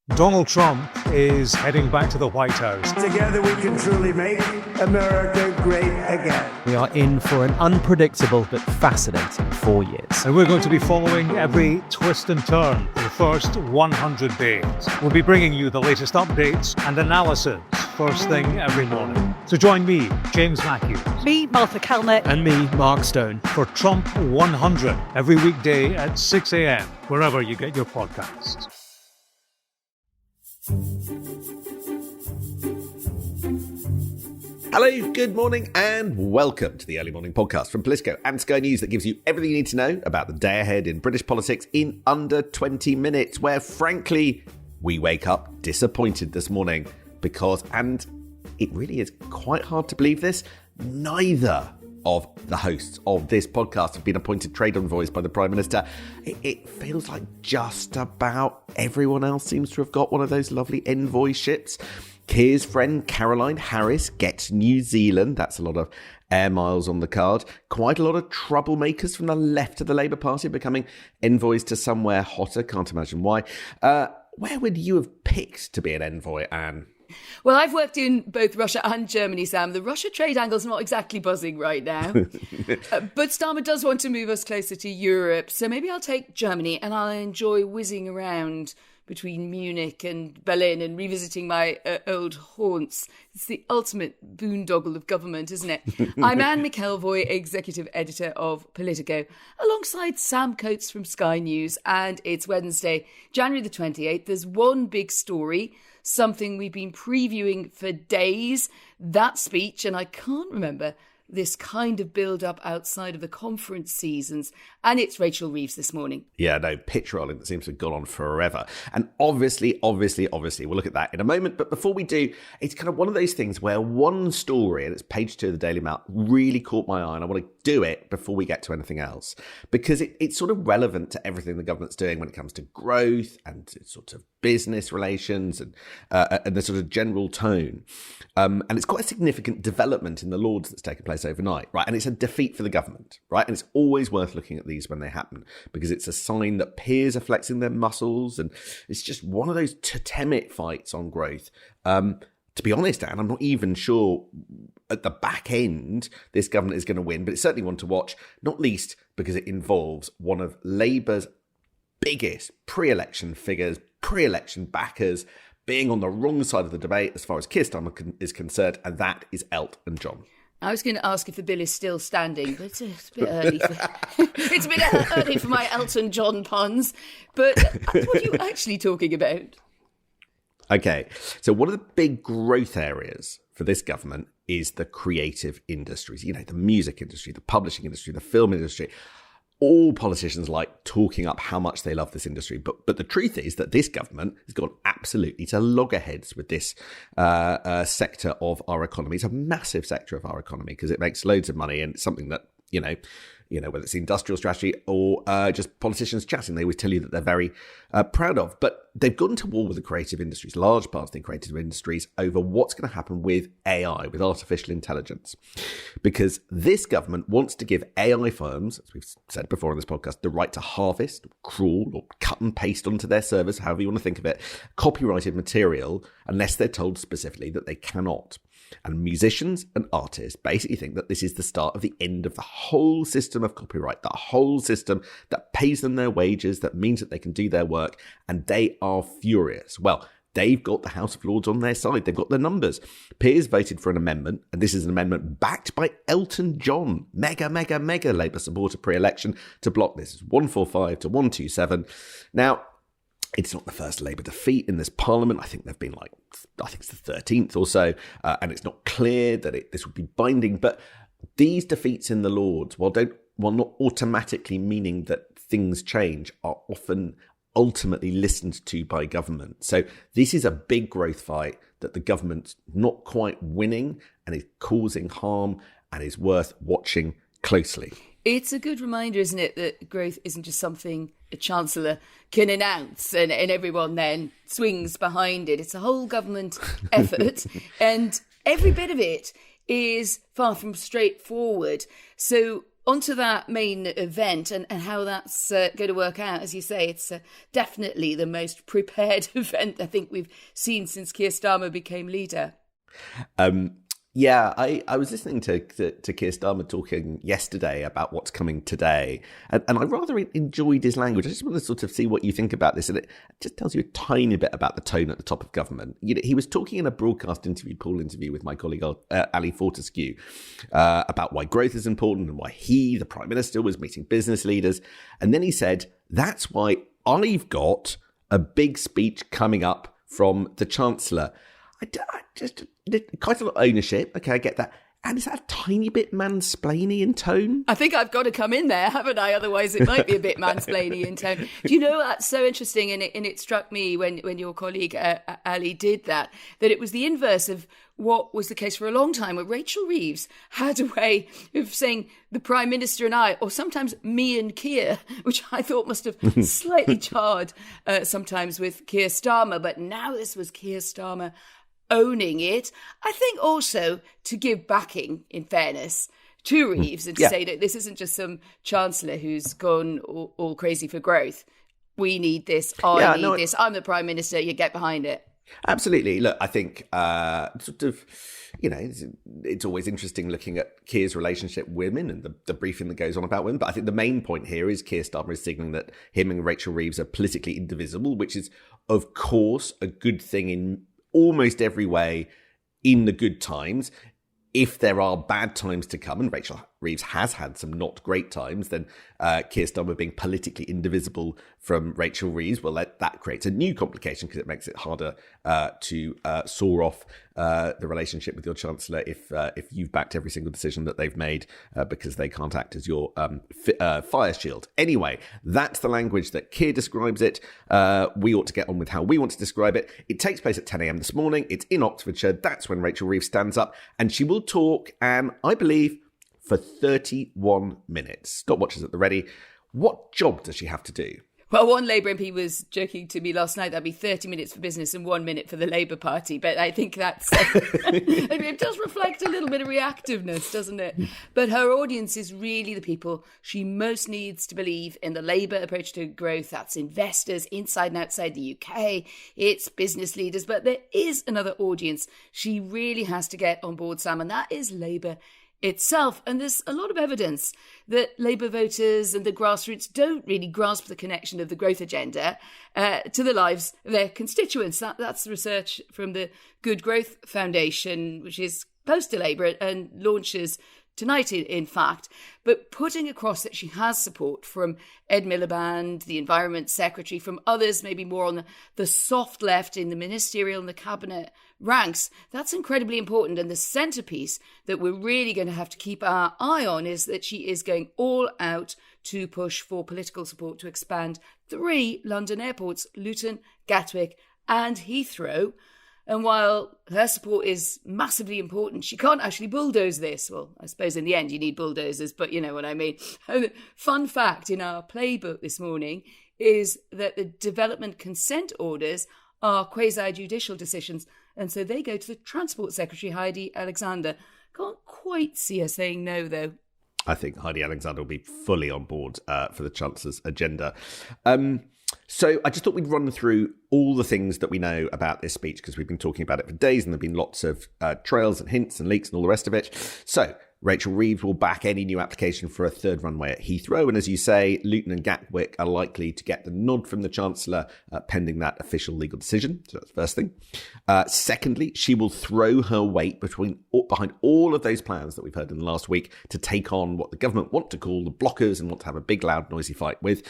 Donald Trump is heading back to the White House. Together we can truly make America great again. We are in for an unpredictable but fascinating 4 years. And we're going to be following every twist and turn for the first 100 days. We'll be bringing you the latest updates and analysis first thing every morning. So join me, James Matthews. Me, Martha Kalnick. And me, Mark Stone. For Trump 100, every weekday at 6 a.m, wherever you get your podcasts. Hello, good morning, and welcome to the Early Morning Podcast from Politico and Sky News that gives you everything you need to know about the day ahead in British politics in under 20 minutes, where, frankly, we wake up disappointed this morning because, and it really is quite hard to believe this, neither of the hosts of this podcast have been appointed trade envoys by the Prime Minister. It feels like just about everyone else seems to have got one of those lovely envoy ships. Keir's friend Caroline Harris gets New Zealand. That's a lot of air miles on the card. Quite a lot of troublemakers from the left of the Labour Party becoming envoys to somewhere hotter. Can't imagine why. Where would you have picked to be an envoy, Anne? Well, I've worked in both Russia and Germany, Sam. The Russia trade angle's not exactly buzzing right now. But Starmer does want to move us closer to Europe. So maybe I'll take Germany and I'll enjoy whizzing around between Munich and Berlin and revisiting my old haunts. It's the ultimate boondoggle of government, isn't it? I'm Anne McElvoy, executive editor of Politico, alongside Sam Coates from Sky News. And it's Wednesday, January the 28th. There's one big story, something we've been previewing for days, that speech, and I can't remember this kind of build-up outside of the conference seasons. And it's Rachel Reeves this morning. Yeah, no, pitch rolling that seems to have gone on forever. And obviously, we'll look at that in a moment. But before we do, it's kind of one of those things where one story, and it's page 2 of the Daily Mail, really caught my eye. And I want to do it before we get to anything else, because it's sort of relevant to everything the government's doing when it comes to growth and sort of business relations and the sort of general tone. And it's quite a significant development in the Lords that's taken place overnight, right? And it's a defeat for the government, right? And it's always worth looking at these when they happen, because it's a sign that peers are flexing their muscles, and it's just one of those totemic fights on growth. To be honest, Anne, I'm not even sure at the back end this government is going to win, but it's certainly one to watch, not least because it involves one of Labour's biggest pre-election figures, pre-election backers, being on the wrong side of the debate as far as Keir Starmer is concerned, and that is Elton John. I was going to ask if the bill is still standing, but it's a bit early. It's a bit early for my Elton John puns. But what are you actually talking about? Okay, so one of the big growth areas for this government is the creative industries. You know, the music industry, the publishing industry, the film industry. All politicians like talking up how much they love this industry. But the truth is that this government has gone absolutely to loggerheads with this sector of our economy. It's a massive sector of our economy because it makes loads of money, and it's something that, you know, whether it's the industrial strategy or just politicians chatting, they always tell you that they're very proud of. But they've gone to war with the creative industries, large parts of the creative industries, over what's going to happen with AI, with artificial intelligence. Because this government wants to give AI firms, as we've said before on this podcast, the right to harvest, crawl, or cut and paste onto their servers, however you want to think of it, copyrighted material, unless they're told specifically that they cannot. And musicians and artists basically think that this is the start of the end of the whole system of copyright, the whole system that pays them their wages, that means that they can do their work, and they are furious. Well, they've got the House of Lords on their side. They've got their numbers. Peers voted for an amendment, and this is an amendment backed by Elton John, mega Labour supporter pre-election, to block this. It's 145 to 127. Now, it's not the first Labour defeat in this parliament. I think they've been I think it's the 13th or so, and it's not clear that this would be binding. But these defeats in the Lords, while not automatically meaning that things change, are often ultimately listened to by government. So this is a big growth fight that the government's not quite winning and is causing harm and is worth watching closely. It's a good reminder, isn't it, that growth isn't just something a chancellor can announce and everyone then swings behind it. It's a whole government effort, and every bit of it is far from straightforward. So onto that main event and how that's going to work out. As you say, it's definitely the most prepared event I think we've seen since Keir Starmer became leader. Yeah, I was listening to Keir Starmer talking yesterday about what's coming today, and I rather enjoyed his language. I just want to sort of see what you think about this, and it just tells you a tiny bit about the tone at the top of government. You know, he was talking in a broadcast interview, Paul interview with my colleague Ali Fortescue, about why growth is important and why he, the Prime Minister, was meeting business leaders. And then he said, that's why I've got a big speech coming up from the Chancellor. I just quite a lot of ownership. Okay, I get that. And is that a tiny bit mansplainy in tone? I think I've got to come in there, haven't I? Otherwise, it might be a bit mansplainy in tone. Do you know that's so interesting? And it struck me when your colleague Ali did that it was the inverse of what was the case for a long time, where Rachel Reeves had a way of saying the Prime Minister and I, or sometimes me and Keir, which I thought must have slightly jarred sometimes with Keir Starmer. But now this was Keir Starmer owning it. I think also to give backing, in fairness, to Reeves and to say that this isn't just some chancellor who's gone all crazy for growth. We need this. I need this. I'm the Prime Minister. You get behind it. Absolutely. Look, I think sort of, you know, it's always interesting looking at Keir's relationship with women and the briefing that goes on about women. But I think the main point here is Keir Starmer is signalling that him and Rachel Reeves are politically indivisible, which is, of course, a good thing in almost every way in the good times. If there are bad times to come, and Rachel Reeves has had some not great times, then Keir Starmer being politically indivisible from Rachel Reeves, well, that creates a new complication because it makes it harder to saw off the relationship with your Chancellor if you've backed every single decision that they've made because they can't act as your fire shield. Anyway, that's the language that Keir describes it. We ought to get on with how we want to describe it. It takes place at 10 a.m. this morning. It's in Oxfordshire. That's when Rachel Reeves stands up, and she will talk, and I believe for 31 minutes. Stopwatches at the ready. What job does she have to do? Well, one Labour MP was joking to me last night, that'd be 30 minutes for business and 1 minute for the Labour Party. But I think that's... it does reflect a little bit of reactiveness, doesn't it? But her audience is really the people she most needs to believe in the Labour approach to growth. That's investors inside and outside the UK. It's business leaders. But there is another audience she really has to get on board, Sam, and that is Labour itself. And there's a lot of evidence that Labour voters and the grassroots don't really grasp the connection of the growth agenda to the lives of their constituents. That's the research from the Good Growth Foundation, which is close to Labour and launches tonight, in fact. But putting across that she has support from Ed Miliband, the Environment Secretary, from others maybe more on the soft left in the ministerial and the cabinet ranks, that's incredibly important. And the centrepiece that we're really going to have to keep our eye on is that she is going all out to push for political support to expand 3 London airports, Luton, Gatwick and Heathrow. And while her support is massively important, she can't actually bulldoze this. Well, I suppose in the end you need bulldozers, but you know what I mean. Fun fact in our playbook this morning is that the development consent orders are quasi-judicial decisions, and so they go to the Transport Secretary, Heidi Alexander. Can't quite see her saying no, though. I think Heidi Alexander will be fully on board for the Chancellor's agenda. So I just thought we'd run through all the things that we know about this speech, because we've been talking about it for days and there have been lots of trails and hints and leaks and all the rest of it. So Rachel Reeves will back any new application for a third runway at Heathrow. And as you say, Luton and Gatwick are likely to get the nod from the Chancellor pending that official legal decision. So that's the first thing. Secondly, she will throw her weight behind all of those plans that we've heard in the last week to take on what the government want to call the blockers and want to have a big, loud, noisy fight with.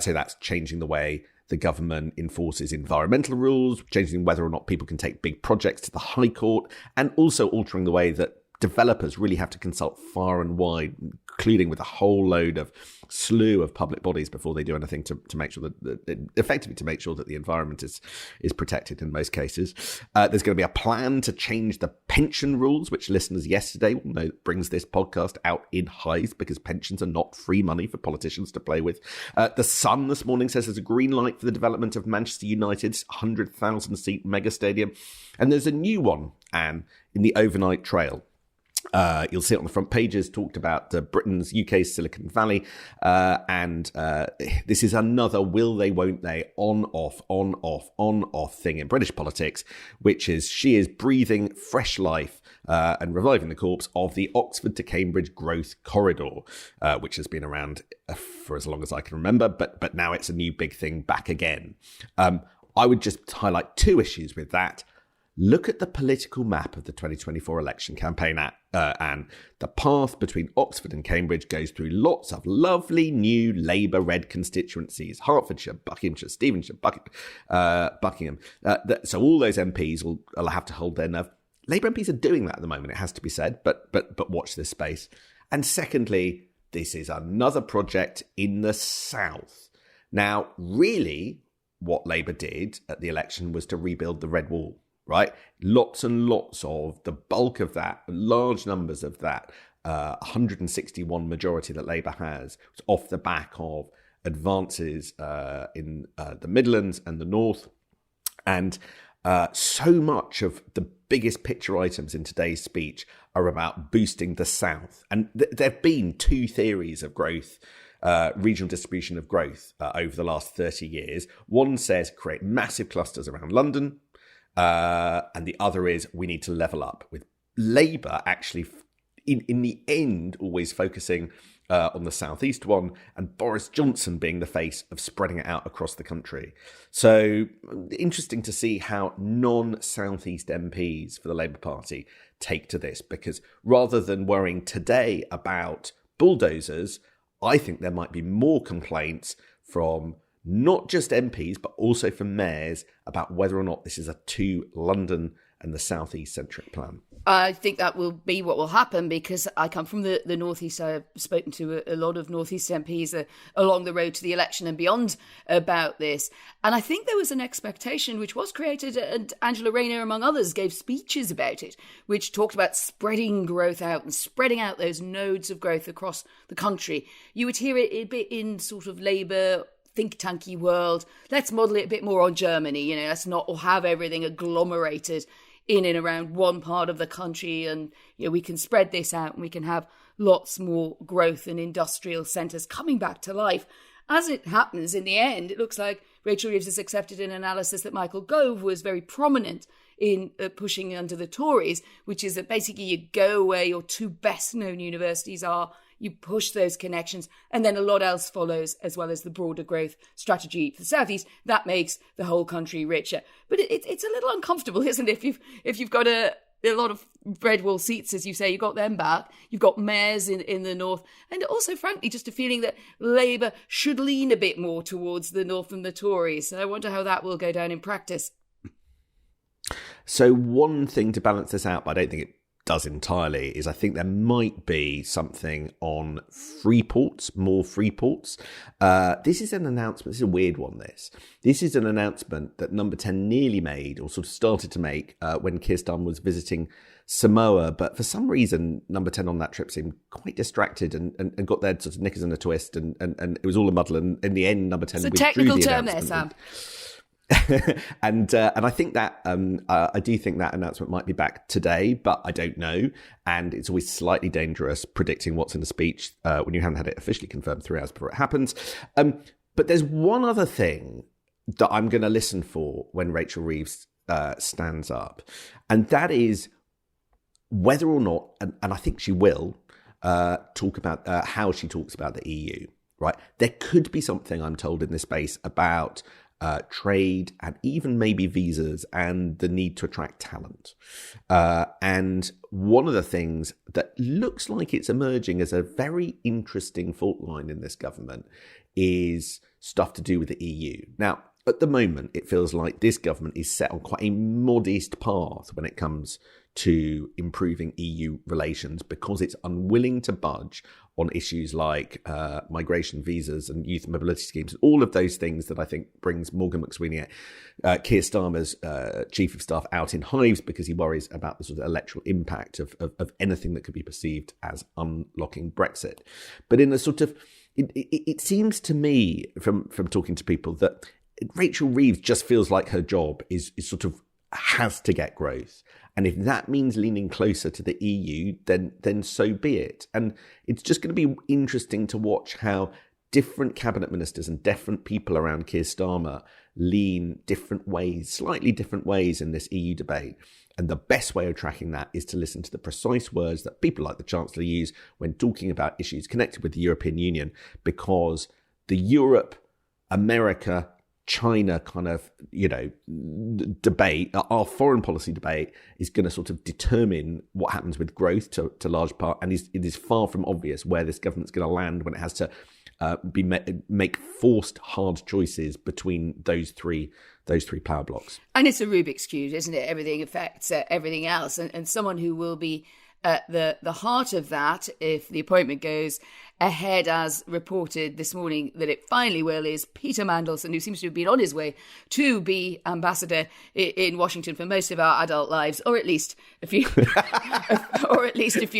So that's changing the way the government enforces environmental rules, changing whether or not people can take big projects to the High Court, and also altering the way that developers really have to consult far and wide, including with a whole load of slew of public bodies before they do anything to make sure that effectively to make sure that the environment is protected in most cases. There's going to be a plan to change the pension rules, which listeners yesterday will know brings this podcast out in highs because pensions are not free money for politicians to play with. The Sun this morning says there's a green light for the development of Manchester United's 100,000 seat mega stadium. And there's a new one, Anne, in the overnight trail. You'll see it on the front pages, talked about Britain's UK's Silicon Valley. And this is another will they, won't they, on, off thing in British politics, which is she is breathing fresh life and reviving the corpse of the Oxford to Cambridge growth corridor, which has been around for as long as I can remember. But now it's a new big thing back again. I would just highlight two issues with that. Look at the political map of the 2024 election campaign, and the path between Oxford and Cambridge goes through lots of lovely new Labour-red constituencies: Hertfordshire, Buckinghamshire, Stevensshire, Buckingham. So all those MPs will have to hold their nerve. Labour MPs are doing that at the moment, it has to be said, but watch this space. And secondly, this is another project in the south. Now, really, what Labour did at the election was to rebuild the Red Wall. Right? Lots and lots of the bulk of that, large numbers of that, 161 majority that Labour has, was off the back of advances in the Midlands and the North. And so much of the biggest picture items in today's speech are about boosting the South. And there have been two theories of growth, regional distribution of growth over the last 30 years. One says create massive clusters around London. And the other is we need to level up, with Labour actually in the end always focusing on the southeast one, and Boris Johnson being the face of spreading it out across the country. So interesting to see how non-southeast MPs for the Labour Party take to this, because rather than worrying today about bulldozers, I think there might be more complaints from not just MPs, but also from mayors about whether or not this is a too London and the southeast centric plan. I think that will be what will happen, because I come from the northeast. I've spoken to a lot of northeast MPs along the road to the election and beyond about this. And I think there was an expectation which was created, and Angela Rayner, among others, gave speeches about it, which talked about spreading growth out and spreading out those nodes of growth across the country. You would hear it a bit in sort of Labour think tanky world. Let's model it a bit more on Germany. Let's not have everything agglomerated in and around one part of the country, and we can spread this out and we can have lots more growth and industrial centres coming back to life. As it happens, in the end, it looks like Rachel Reeves has accepted an analysis that Michael Gove was very prominent in pushing under the Tories, which is that basically you go where your two best known universities are, you push those connections, and then a lot else follows, as well as the broader growth strategy for the southeast. That makes the whole country richer. But it's a little uncomfortable, isn't it? If you've got a lot of Red Wall seats, as you say, you've got them back. You've got mayors in the north, and also, frankly, just a feeling that Labour should lean a bit more towards the north than the Tories. So I wonder how that will go down in practice. So one thing to balance this out, but I don't think it does entirely, is I think there might be something on free ports, more free ports. This is an announcement. This is a weird one, This is an announcement that Number 10 nearly made, or sort of started to make, when Keir Starmer was visiting Samoa. But for some reason, Number 10 on that trip seemed quite distracted and got their sort of knickers in a twist, and it was all a muddle. And in the end, Number 10 it's a withdrew technical the term there, announcement. Sam. And I think that I do think that announcement might be back today, but I don't know. And it's always slightly dangerous predicting what's in a speech when you haven't had it officially confirmed 3 hours before it happens. But there's one other thing that I'm going to listen for when Rachel Reeves stands up, and that is whether or not, and I think she will, talk about how she talks about the EU. Right? There could be something, I'm told, in this space about trade and even maybe visas and the need to attract talent. And one of the things that looks like it's emerging as a very interesting fault line in this government is stuff to do with the EU. Now, at the moment, it feels like this government is set on quite a modest path when it comes to improving EU relations, because it's unwilling to budge on issues like migration, visas and youth mobility schemes, all of those things that I think brings Morgan McSweeney, Keir Starmer's chief of staff, out in hives, because he worries about the sort of electoral impact of anything that could be perceived as unlocking Brexit. But in a sort of, it seems to me from talking to people that Rachel Reeves just feels like her job is sort of has to get growth. And if that means leaning closer to the EU, then so be it. And it's just going to be interesting to watch how different cabinet ministers and different people around Keir Starmer lean different ways, slightly different ways in this EU debate. And the best way of tracking that is to listen to the precise words that people like the Chancellor use when talking about issues connected with the European Union, because the Europe, America, China kind of, debate, our foreign policy debate is going to sort of determine what happens with growth to large part. And it is far from obvious where this government's going to land when it has to make forced hard choices between those three power blocks. And it's a Rubik's Cube, isn't it? Everything affects everything else. And someone who will be at the heart of that, if the appointment goes ahead as reported this morning that it finally will, is Peter Mandelson, who seems to have been on his way to be ambassador in Washington for most of our adult lives, or at least a few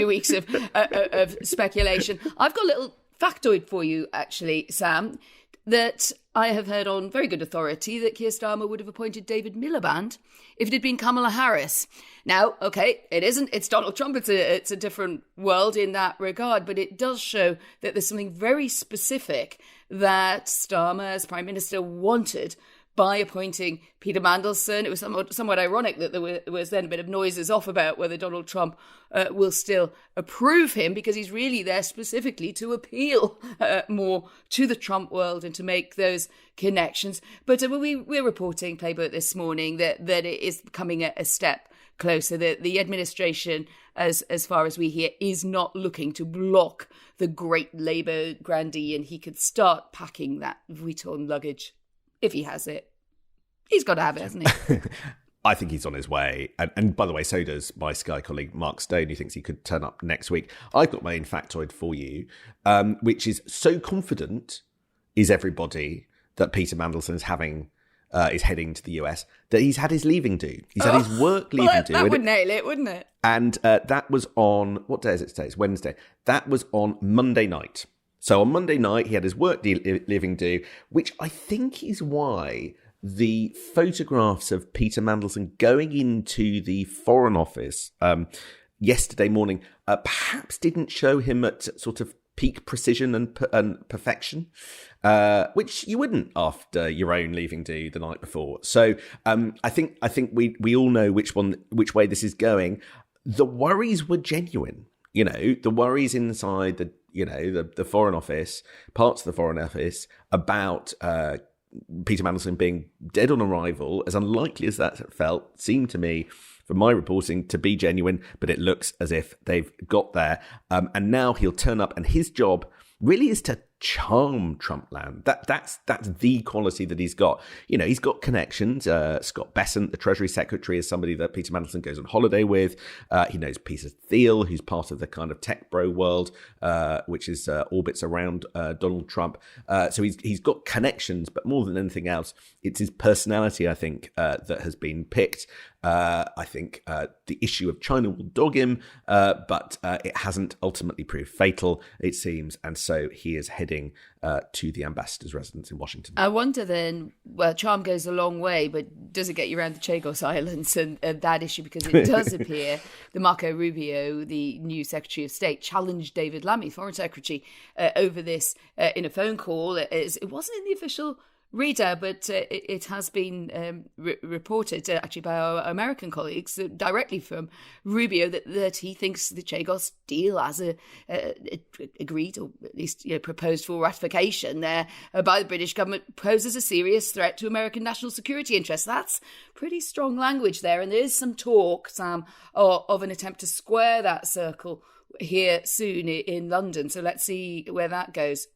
weeks of speculation. I've got a little factoid for you, actually, Sam, that I have heard on very good authority that Keir Starmer would have appointed David Miliband if it had been Kamala Harris. Now, okay, it's Donald Trump. It's a different world in that regard, but it does show that there's something very specific that Starmer, as Prime Minister, wanted by appointing Peter Mandelson. It was somewhat ironic that there was then a bit of noises off about whether Donald Trump will still approve him, because he's really there specifically to appeal more to the Trump world and to make those connections. But we're reporting, Playboy, this morning that it is coming a step closer. That the administration, as far as we hear, is not looking to block the great Labour grandee, and he could start packing that Vuitton luggage. If he has it, he's got to have it, hasn't he? I think he's on his way. And by the way, so does my Sky colleague Mark Stone, who thinks he could turn up next week. I've got my own factoid for you, which is, so confident is everybody that Peter Mandelson is heading to the US that he's had his leaving due. He's had his work leaving due. That would nail it, wouldn't it? And that was on, what day is it today? It's Wednesday. That was on Monday night. So on Monday night, he had his work leaving due, which I think is why the photographs of Peter Mandelson going into the Foreign Office yesterday morning perhaps didn't show him at sort of peak precision and perfection, which you wouldn't after your own leaving due the night before. So I think we all know which way this is going. The worries were genuine. The worries inside the Foreign Office, parts of the Foreign Office, about Peter Mandelson being dead on arrival, as unlikely as that felt, seemed to me, from my reporting, to be genuine, but it looks as if they've got there. And now he'll turn up, and his job really is to charm Trumpland. That's the quality that he's got. He's got connections. Scott Bessent, the Treasury Secretary, is somebody that Peter Mandelson goes on holiday with. He knows Peter Thiel, who's part of the kind of tech bro world, which is orbits around Donald Trump. So he's got connections, but more than anything else, it's his personality, I think, that has been picked. I think the issue of China will dog him, but it hasn't ultimately proved fatal, it seems. And so he is heading to the ambassador's residence in Washington. I wonder then, well, charm goes a long way, but does it get you around the Chagos Islands and that issue? Because it does appear that Marco Rubio, the new Secretary of State, challenged David Lammy, Foreign Secretary, over this in a phone call. It wasn't in the official reader, but it has been reported actually by our American colleagues directly from Rubio that he thinks the Chagos deal, as agreed or at least proposed for ratification there by the British government, poses a serious threat to American national security interests. That's pretty strong language there, and there is some talk, Sam, of an attempt to square that circle here soon in London. So let's see where that goes.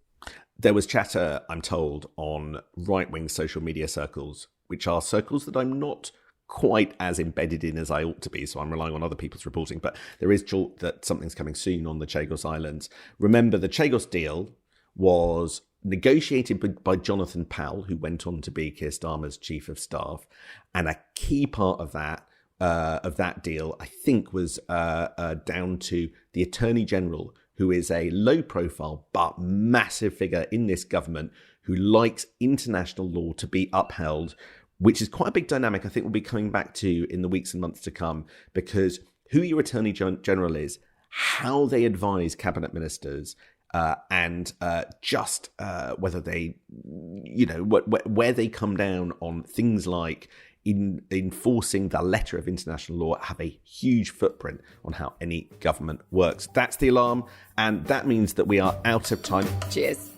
There was chatter, I'm told, on right-wing social media circles, which are circles that I'm not quite as embedded in as I ought to be, so I'm relying on other people's reporting. But there is talk that something's coming soon on the Chagos Islands. Remember, the Chagos deal was negotiated by Jonathan Powell, who went on to be Keir Starmer's chief of staff, and a key part of that deal, I think, was down to the Attorney General, who is a low-profile but massive figure in this government, who likes international law to be upheld which is quite a big dynamic I think we'll be coming back to in the weeks and months to come, because who your Attorney General is, how they advise cabinet ministers, and just whether they, where they come down on things like enforcing the letter of international law, have a huge footprint on how any government works. That's the alarm, and that means that we are out of time. Cheers.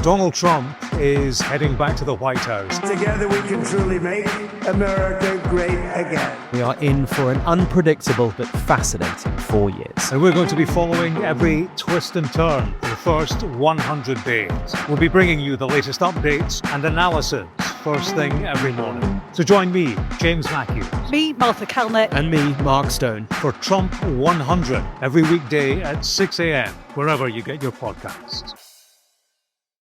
Donald Trump is heading back to the White House. Together we can truly make America great again. We are in for an unpredictable but fascinating 4 years. And we're going to be following every twist and turn for the first 100 days. We'll be bringing you the latest updates and analysis first thing every morning. So join me, James Matthews. Me, Martha Kellner. And me, Mark Stone. For Trump 100 every weekday at 6 a.m, wherever you get your podcasts.